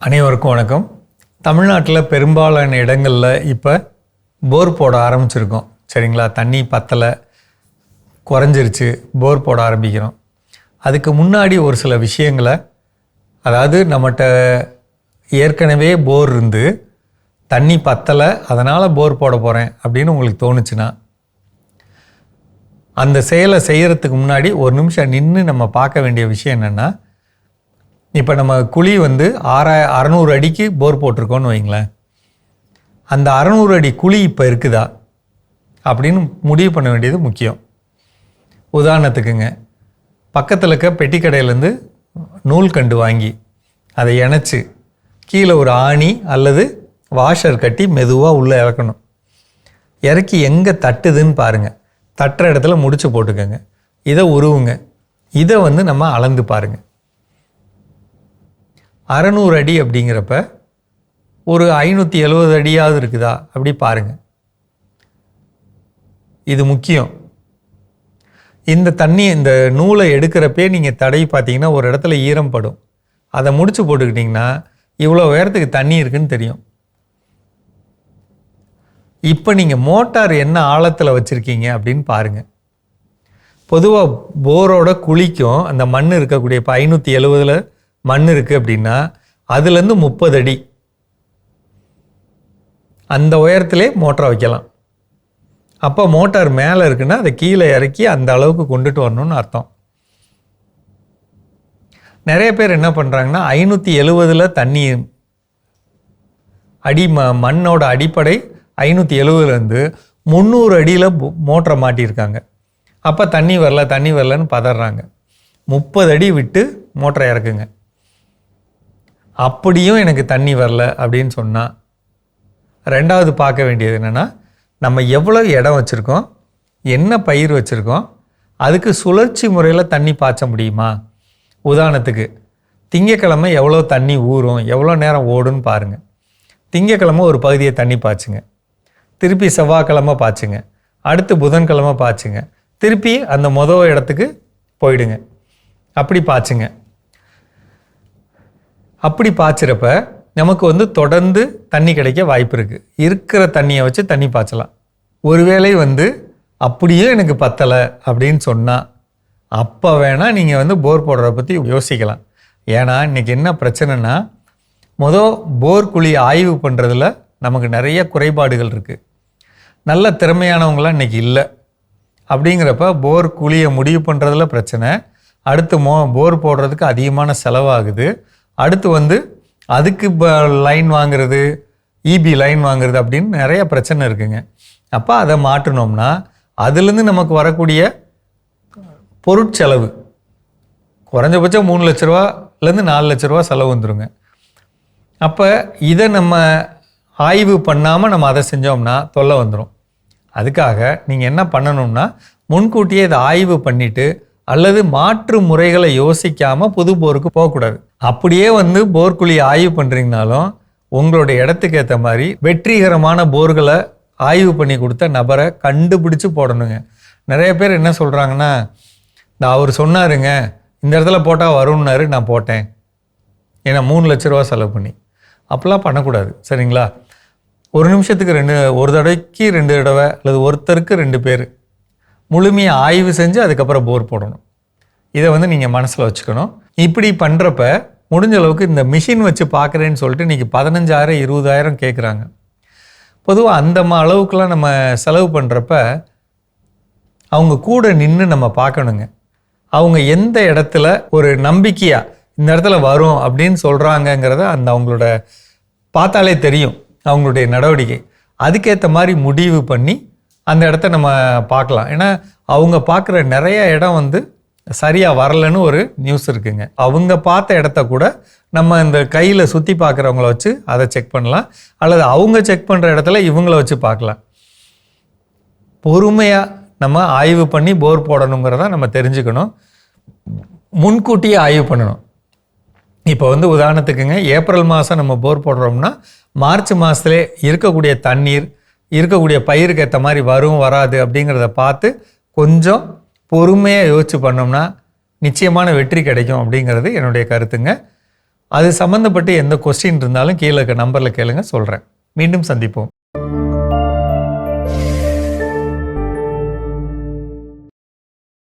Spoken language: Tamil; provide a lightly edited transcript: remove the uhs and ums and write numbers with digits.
அனைவருக்கும் வணக்கம். தமிழ்நாட்டில் பெரும்பாலான இடங்களில் இப்போ போர் போட ஆரம்பிச்சிருக்கோம். சரிங்களா? தண்ணி பத்தலை, குறைஞ்சிருச்சு, போர் போட ஆரம்பிக்கிறோம். அதுக்கு முன்னாடி ஒரு சில விஷயங்களை, அதாவது நம்மகிட்ட ஏற்கனவே போர் இருந்து தண்ணி பத்தலை, அதனால் போர் போட போகிறேன் அப்படின்னு உங்களுக்கு தோணுச்சுன்னா, அந்த செயலை செய்கிறதுக்கு முன்னாடி ஒரு நிமிஷம் நின்று நம்ம பார்க்க வேண்டிய விஷயம் என்னென்னா, இப்போ நம்ம குழி 600 அடிக்கு போர் போட்டிருக்கோன்னு வைங்களேன். அந்த 600 அடி குழி இப்போ இருக்குதா அப்படின்னு முடிவு பண்ண வேண்டியது முக்கியம். உதாரணத்துக்குங்க, பக்கத்தில் இருக்க பெட்டி கடையிலேருந்து நூல்கண்டு வாங்கி அதை இணைச்சி கீழே ஒரு ஆணி அல்லது வாஷர் கட்டி மெதுவாக உள்ளே இறக்கணும். இறக்கி எங்கே தட்டுதுன்னு பாருங்கள். தட்டுற இடத்துல முடிச்சு போட்டுக்கோங்க. இதை உருவுங்க. இதை நம்ம அளந்து பாருங்கள். 600 அடி அப்படிங்கிறப்ப ஒரு 570 அடியாவது இருக்குதா அப்படி பாருங்கள். இது முக்கியம். இந்த நூலை எடுக்கிறப்பே நீங்கள் தடவி பார்த்தீங்கன்னா ஒரு இடத்துல ஈரம் படும். அதை முடிச்சு போட்டுக்கிட்டிங்கன்னா இவ்வளோ உயரத்துக்கு தண்ணி இருக்குன்னு தெரியும். இப்போ நீங்கள் மோட்டார் என்ன ஆழத்தில் வச்சுருக்கீங்க அப்படின்னு பாருங்கள். பொதுவாக போரோட குழிக்கும் அந்த மண் இருக்கக்கூடிய, இப்போ 570 மண் இருக்குது அப்படின்னா அதுலேருந்து 30 அடி அந்த உயரத்திலே மோட்டார் வைக்கலாம். அப்போ மோட்டார் மேலே இருக்குன்னா அதை கீழே இறக்கி அந்த அளவுக்கு கொண்டுட்டு வரணும்னு அர்த்தம். நிறைய பேர் என்ன பண்ணுறாங்கன்னா 570 தண்ணி அடி மண்ணோட அடிப்படை 570லேருந்து 300 அடியில் மோட்டரை மாட்டியிருக்காங்க. அப்போ தண்ணி வரலன்னு பதறாங்க. 30 அடி விட்டு மோட்டரை இறக்குங்க. அப்படியும் எனக்கு தண்ணி வரல அப்படின்னு சொன்னால், ரெண்டாவது பார்க்க வேண்டியது என்னென்னா, நம்ம எவ்வளோ இடம் வச்சுருக்கோம், என்ன பயிர் வச்சுருக்கோம், அதுக்கு சுழற்சி முறையில் தண்ணி பாய்ச்ச முடியுமா. உதாரணத்துக்கு திங்கக்கிழமை எவ்வளோ தண்ணி ஊறும், எவ்வளோ நேரம் ஓடுன்னு பாருங்கள். திங்கக்கிழமை ஒரு பகுதியை தண்ணி பாய்ச்சுங்க, திருப்பி செவ்வாய்க்கிழமை பாய்ச்சுங்க, அடுத்து புதன்கிழமை பாய்ச்சுங்க, திருப்பி அந்த மொதல் இடத்துக்கு போயிடுங்க. அப்படி பாய்ச்சுங்க. அப்படி பாய்ச்சிறப்ப நமக்கு தொடர்ந்து தண்ணி கிடைக்க வாய்ப்பு இருக்குது. இருக்கிற தண்ணியை வச்சு தண்ணி பாய்ச்சலாம். ஒருவேளை அப்படியே எனக்கு பத்தலை அப்படின்னு சொன்னால், அப்போ வேணால் நீங்கள் போர் போடுறத பற்றி யோசிக்கலாம். ஏன்னா இன்றைக்கி என்ன பிரச்சனைனா, போர் குழி ஆய்வு பண்ணுறதுல நமக்கு நிறைய குறைபாடுகள் இருக்குது. நல்ல திறமையானவங்களாம் இன்றைக்கி இல்லை. அப்படிங்கிறப்ப போர் குழியை முடிவு பண்ணுறதுல பிரச்சனை. அடுத்து போர் போடுறதுக்கு அதிகமான செலவாகுது. அடுத்து அதுக்கு லைன் வாங்குறது, இபி லைன் வாங்குறது அப்படின்னு நிறைய பிரச்சனை இருக்குங்க. அப்போ அதை மாற்றினோம்னா அதுலேருந்து நமக்கு வரக்கூடிய பொருட்செலவு குறைஞ்சபட்சம் 3 லட்ச ரூபாலேருந்து 4 லட்ச ரூபா செலவு வந்துடுங்க. அப்போ இதை நம்ம ஆய்வு பண்ணாமல் நம்ம அதை செஞ்சோம்னா தொல்லை வந்துடும். அதுக்காக நீங்கள் என்ன பண்ணணும்னா, முன்கூட்டியே இதை ஆய்வு பண்ணிவிட்டு அல்லது மாற்று முறைகளை யோசிக்காமல் புது போருக்கு போகக்கூடாது. அப்படியே போர் குழி ஆய்வு பண்ணுறீங்கனாலும் உங்களுடைய இடத்துக்கு ஏற்ற மாதிரி வெற்றிகரமான போர்களை ஆய்வு பண்ணி கொடுத்த நபரை கண்டுபிடிச்சு போடணுங்க. நிறைய பேர் என்ன சொல்கிறாங்கன்னா, அவர் சொன்னாருங்க இந்த இடத்துல போட்டால் வரும்னாரு, நான் போட்டேன், ஏன்னா 3 லட்ச ரூபா செலவு பண்ணி. அப்படிலாம் பண்ணக்கூடாது. சரிங்களா? ஒரு நிமிஷத்துக்கு ஒரு தடவைக்கு 2 தடவை அல்லது ஒருத்தருக்கு 2 பேர் முழுமையாக ஆய்வு செஞ்சு அதுக்கப்புறம் போர் போடணும். இதை நீங்கள் மனசில் வச்சுக்கணும். இப்படி பண்ணுறப்ப முடிஞ்ச அளவுக்கு இந்த மிஷின் வச்சு பார்க்குறேன்னு சொல்லிட்டு இன்றைக்கி 15,000 20,000 கேட்குறாங்க. பொதுவாக அந்த அளவுக்குலாம் நம்ம செலவு பண்ணுறப்ப அவங்க கூட நின்று நம்ம பார்க்கணுங்க. அவங்க எந்த இடத்துல ஒரு நம்பிக்கையாக இந்த இடத்துல வரும் அப்படின்னு சொல்கிறாங்கங்கிறத அவங்களோட பார்த்தாலே தெரியும் அவங்களுடைய நடவடிக்கை. அதுக்கேற்ற மாதிரி முடிவு பண்ணி அந்த இடத்த நம்ம பார்க்கலாம். ஏன்னா அவங்க பார்க்குற நிறைய இடம் சரியாக வரலன்னு ஒரு நியூஸ் இருக்குங்க. அவங்க பார்த்த இடத்த கூட நம்ம இந்த கையில் சுற்றி பார்க்குறவங்கள வச்சு அதை செக் பண்ணலாம், அல்லது அவங்க செக் பண்ணுற இடத்துல இவங்கள வச்சு பார்க்கலாம். பொறுமையாக நம்ம ஆய்வு பண்ணி போர் போடணுங்கிறத நம்ம தெரிஞ்சுக்கணும். முன்கூட்டியே ஆய்வு பண்ணணும். இப்போ உதாரணத்துக்குங்க, ஏப்ரல் மாதம் நம்ம போர் போடுறோம்னா மார்ச் மாதத்துலேயே இருக்கக்கூடிய தண்ணீர், இருக்கக்கூடிய பயிருக்கு ஏற்ற மாதிரி வரும் வராது அப்படிங்கிறத பார்த்து கொஞ்சம் பொறுமையாக யோசிச்சு பண்ணோம்னா நிச்சயமான வெற்றி கிடைக்கும் அப்படிங்கிறது என்னுடைய கருத்துங்க. அது சம்மந்தப்பட்டு எந்த கொஸ்டின் இருந்தாலும் கீழே இருக்க நம்பரில் கேளுங்க, சொல்கிறேன். மீண்டும் சந்திப்போம்.